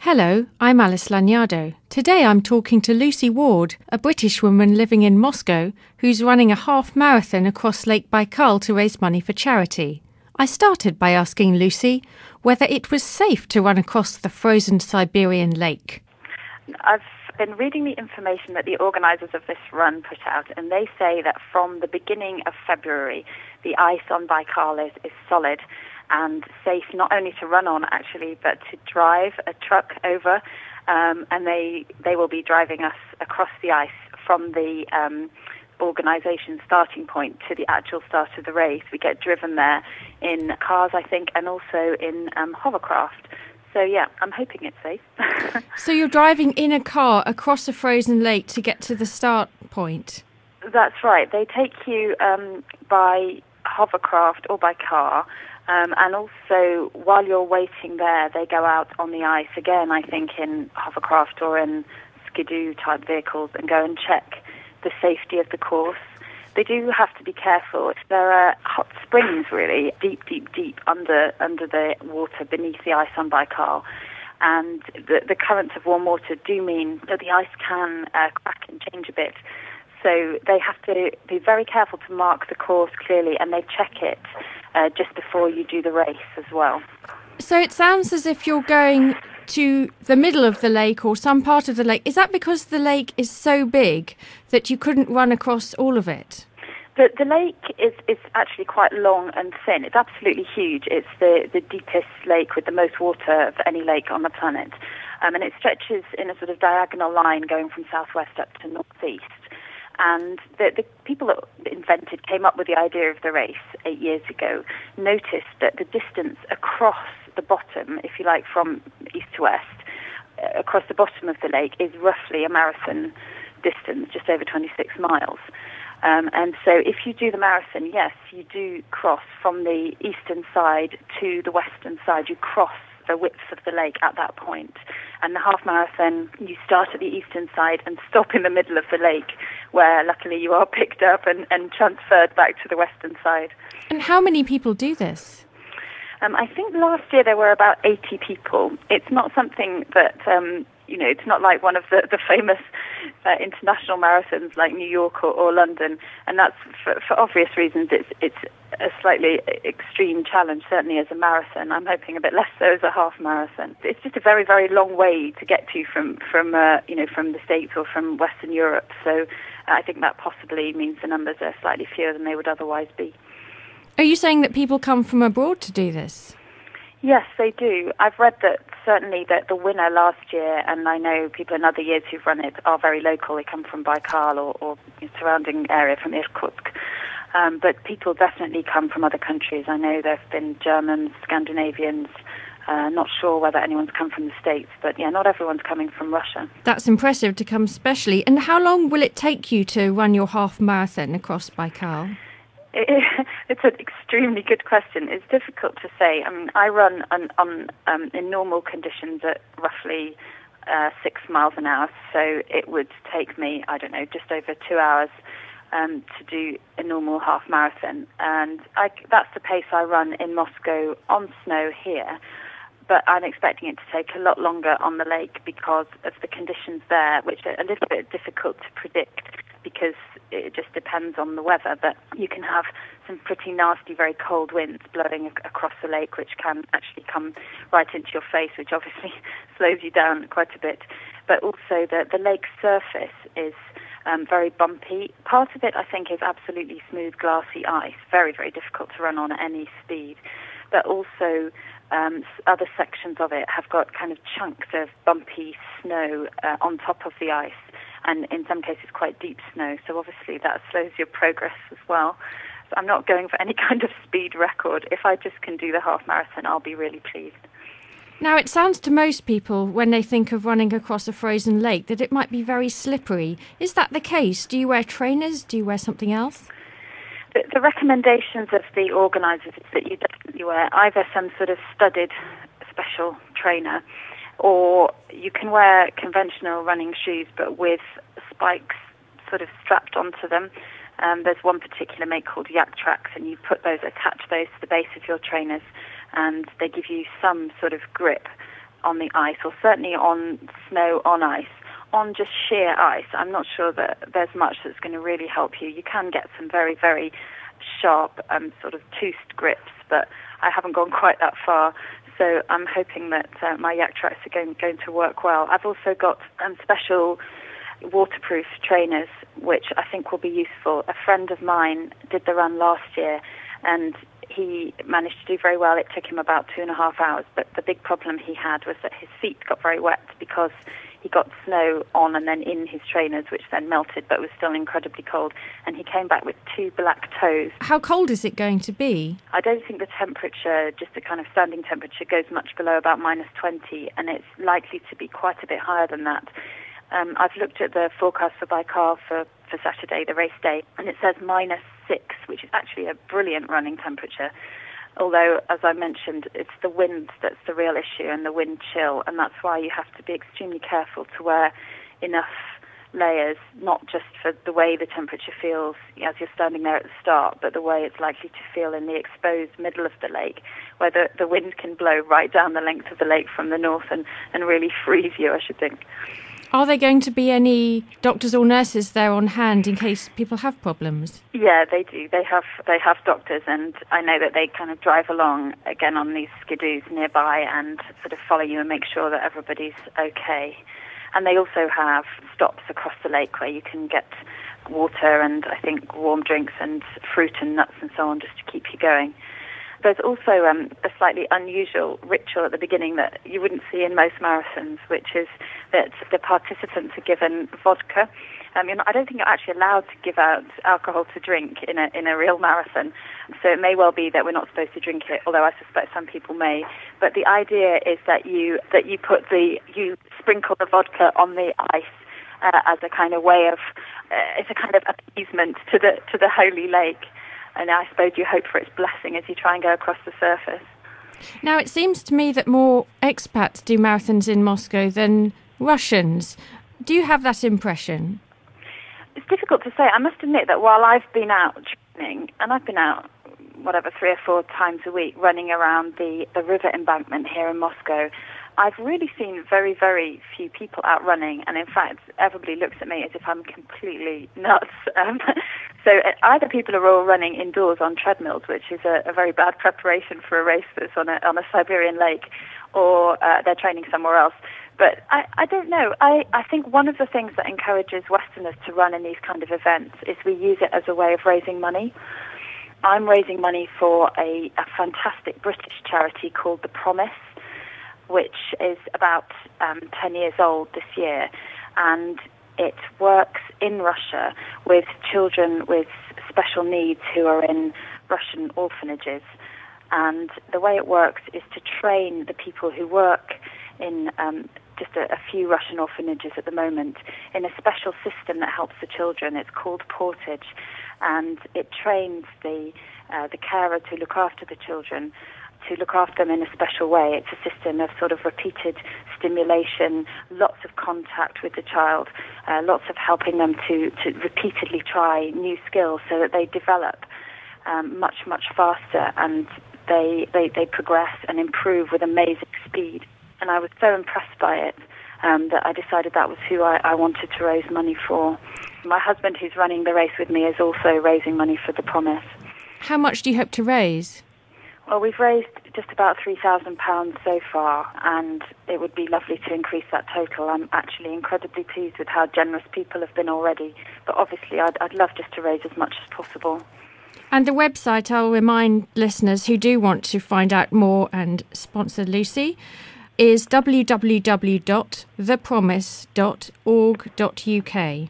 Hello, I'm Alice Lagnado. Today I'm talking to Lucy Ward, a British woman living in Moscow who's running a half marathon across Lake Baikal to raise money for charity. I started by asking Lucy whether it was safe to run across the frozen Siberian lake. I've been reading the information that the organisers of this run put out, and they say that from the beginning of February, the ice on Baikal is solid and safe not only to run on, actually, but to drive a truck over, and they will be driving us across the ice from the organisation starting point to the actual start of the race. We get driven there in cars, I think, and also in hovercraft. So, yeah, I'm hoping it's safe. So you're driving in a car across a frozen lake to get to the start point? That's right. They take you by hovercraft or by car. And also, while you're waiting there, they go out on the ice again, I think, in hovercraft or in skidoo-type vehicles and go and check the safety of the course. They do have to be careful. There are hot springs, really, deep under the water, beneath the ice on Baikal. And the currents of warm water do mean that the ice can crack and change a bit. So they have to be very careful to mark the course clearly, and they check it just before you do the race as well. So it sounds as if you're going to the middle of the lake or some part of the lake. Is that because the lake is so big that you couldn't run across all of it? The lake is actually quite long and thin. It's absolutely huge. It's the deepest lake with the most water of any lake on the planet. And it stretches in a sort of diagonal line going from southwest up to northeast. And the people that came up with the idea of the race 8 years ago, noticed that the distance across the bottom, if you like, from east to west, across the bottom of the lake is roughly a marathon distance, just over 26 miles. And so if you do the marathon, yes, you do cross from the eastern side to the western side. You cross the width of the lake at that point. And the half marathon, you start at the eastern side and stop in the middle of the lake, where luckily you are picked up and transferred back to the western side. And how many people do this? I think last year there were about 80 people. It's not something that, it's not like one of the famous international marathons like New York or London, and that's for obvious reasons. It's a slightly extreme challenge, certainly as a marathon. I'm hoping a bit less so as a half marathon. It's just a very, very long way to get to from the States or from Western Europe. So I think that possibly means the numbers are slightly fewer than they would otherwise be. Are you saying that people come from abroad to do this? Yes, they do. I've read that certainly that the winner last year, and I know people in other years who've run it, are very local. They come from Baikal or surrounding area from Irkutsk. But people definitely come from other countries. I know there have been Germans, Scandinavians. Not sure whether anyone's come from the States, but yeah, not everyone's coming from Russia. That's impressive to come specially. And how long will it take you to run your half marathon across Baikal? It's an extremely good question. It's difficult to say. I mean, I run in normal conditions at roughly 6 miles an hour, so it would take me, I don't know, just over 2 hours to do a normal half marathon. And that's the pace I run in Moscow on snow here. But I'm expecting it to take a lot longer on the lake because of the conditions there, which are a little bit difficult to predict because it just depends on the weather. But you can have some pretty nasty, very cold winds blowing across the lake, which can actually come right into your face, which obviously slows you down quite a bit. But also the lake surface is very bumpy. Part of it, I think, is absolutely smooth, glassy ice, very, very difficult to run on at any speed. But also other sections of it have got kind of chunks of bumpy snow on top of the ice, and in some cases quite deep snow. So obviously that slows your progress as well. So I'm not going for any kind of speed record. If I just can do the half marathon, I'll be really pleased. Now, it sounds to most people, when they think of running across a frozen lake, that it might be very slippery. Is that the case? Do you wear trainers? Do you wear something else? The recommendations of the organisers is that you definitely wear either some sort of studded special trainer, or you can wear conventional running shoes but with spikes sort of strapped onto them. There's one particular make called Yak Tracks, and you attach those to the base of your trainers, and they give you some sort of grip on the ice, or certainly on snow on ice, on just sheer ice, I'm not sure that there's much that's going to really help you. You can get some very, very sharp sort of toothed grips, but I haven't gone quite that far. So I'm hoping that my yak tracks are going to work well. I've also got special waterproof trainers, which I think will be useful. A friend of mine did the run last year, and he managed to do very well. It took him about 2.5 hours, but the big problem he had was that his feet got very wet because he got snow on and then in his trainers, which then melted but was still incredibly cold, and he came back with 2 black toes. How cold is it going to be? I don't think the temperature, just the kind of standing temperature, goes much below about -20, and it's likely to be quite a bit higher than that. I've looked at the forecast for Baikal for Saturday, the race day, and it says -6, which is actually a brilliant running temperature. Although, as I mentioned, it's the wind that's the real issue, and the wind chill, and that's why you have to be extremely careful to wear enough layers, not just for the way the temperature feels as you're standing there at the start, but the way it's likely to feel in the exposed middle of the lake, where the wind can blow right down the length of the lake from the north and really freeze you, I should think. Are there going to be any doctors or nurses there on hand in case people have problems? Yeah, they do. They have doctors, and I know that they kind of drive along again on these skidoos nearby and sort of follow you and make sure that everybody's okay. And they also have stops across the lake where you can get water and I think warm drinks and fruit and nuts and so on just to keep you going. There's also a slightly unusual ritual at the beginning that you wouldn't see in most marathons, which is that the participants are given vodka. I don't think you're actually allowed to give out alcohol to drink in a real marathon, so it may well be that we're not supposed to drink it, although I suspect some people may. But the idea is that you sprinkle the vodka on the ice as a kind of way of it's a kind of appeasement to the holy lake. And I suppose you hope for its blessing as you try and go across the surface. Now, it seems to me that more expats do marathons in Moscow than Russians. Do you have that impression? It's difficult to say. I must admit that while I've been out training, and I've been out, 3 or 4 times a week, running around the river embankment here in Moscow, I've really seen very, very few people out running, and in fact, everybody looks at me as if I'm completely nuts. So either people are all running indoors on treadmills, which is a very bad preparation for a race that's on a Siberian lake, or they're training somewhere else. But I don't know. I think one of the things that encourages Westerners to run in these kind of events is we use it as a way of raising money. I'm raising money for a fantastic British charity called The Promise, which is about 10 years old this year, and it works in Russia with children with special needs who are in Russian orphanages. And the way it works is to train the people who work in just a few Russian orphanages at the moment in a special system that helps the children. It's called portage, and it trains the carer to look after the children, to look after them in a special way. It's a system of sort of repeated stimulation, lots of contact with the child, lots of helping them to repeatedly try new skills so that they develop much, much faster, and they progress and improve with amazing speed. And I was so impressed by it that I decided that was who I wanted to raise money for. My husband, who's running the race with me, is also raising money for The Promise. How much do you hope to raise? Well, we've raised just about £3,000 so far, and it would be lovely to increase that total. I'm actually incredibly pleased with how generous people have been already, but obviously I'd love just to raise as much as possible. And the website, I'll remind listeners who do want to find out more and sponsor Lucy, is www.thepromise.org.uk.